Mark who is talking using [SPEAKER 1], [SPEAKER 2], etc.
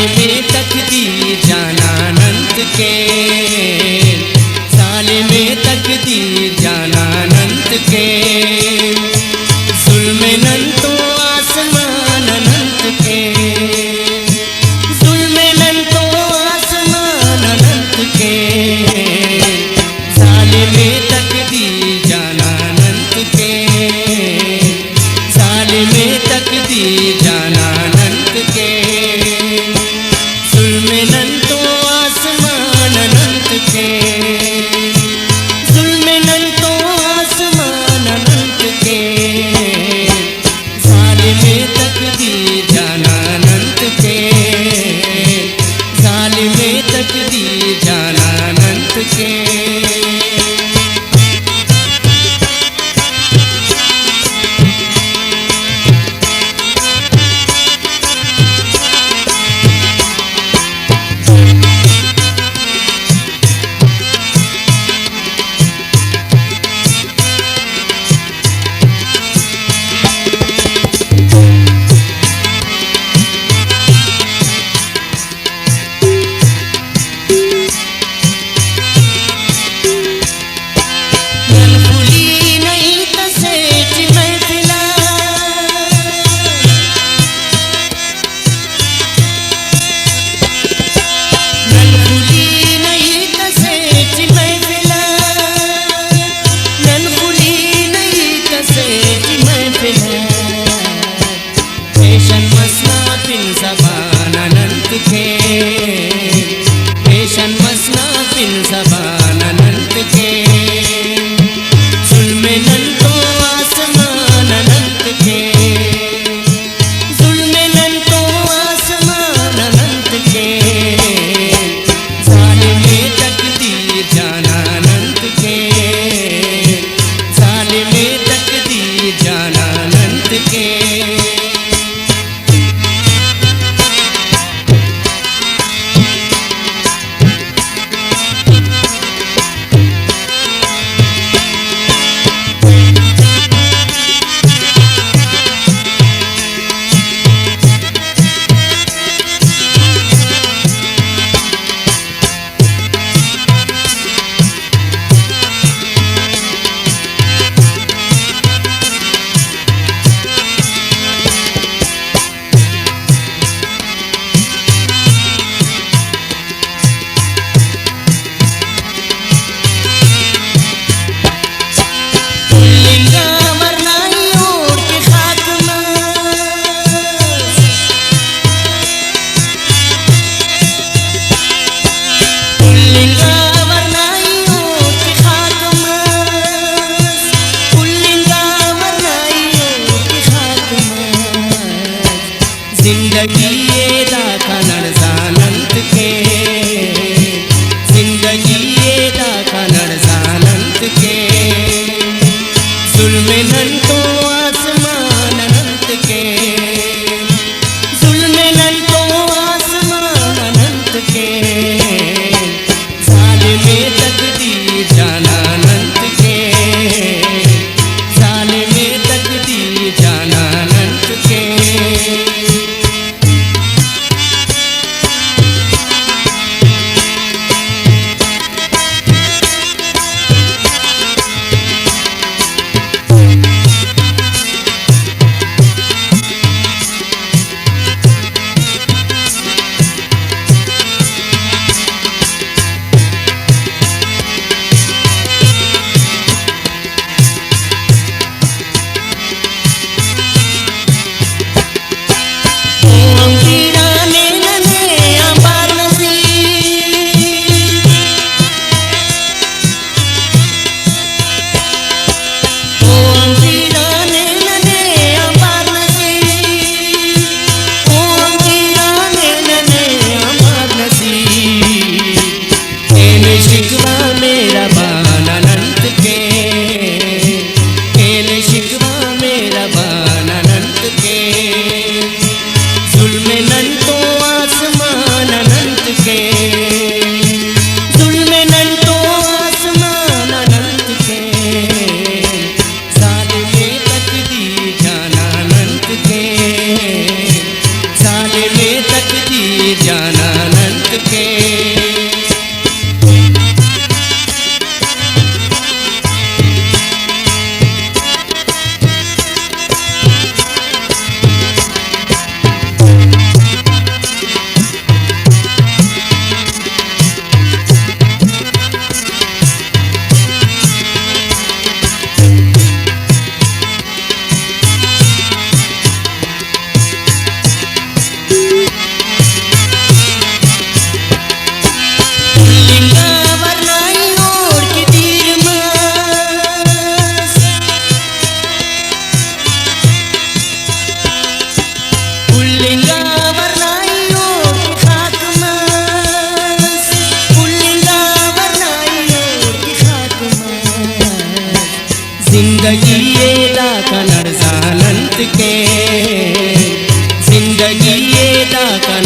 [SPEAKER 1] में तकदीर जाना अनंत के, साले में तकदीर जाना अनंत के, जुल्म नंतो आसमान अनंत के, जुल्म नंतो आसमान अनंत के, साले में तकदीर जाना अनंत के, साले में तकदीर जाना अनंत के, जुल्म नंतो आसमान अनंत के, जुल्म नंतो आसमान अनंत के, ज़ालिम तकदीर जाना अनंत के, ज़ालिम तकदीर जाना अनंत के। पेशन मसना पिन ज़बान अनंत के, पेशन मसना पिन ज़बान अनंत के, जुल्म नंतो आसमान अनंत के, जुल्म नंतो आसमान अनंत के, ज़ालिम तकदीर जाना अनंत के, ज़ालिम तकदीर जाना अनंत के। रज़ानंत के जिंदगी ये दा का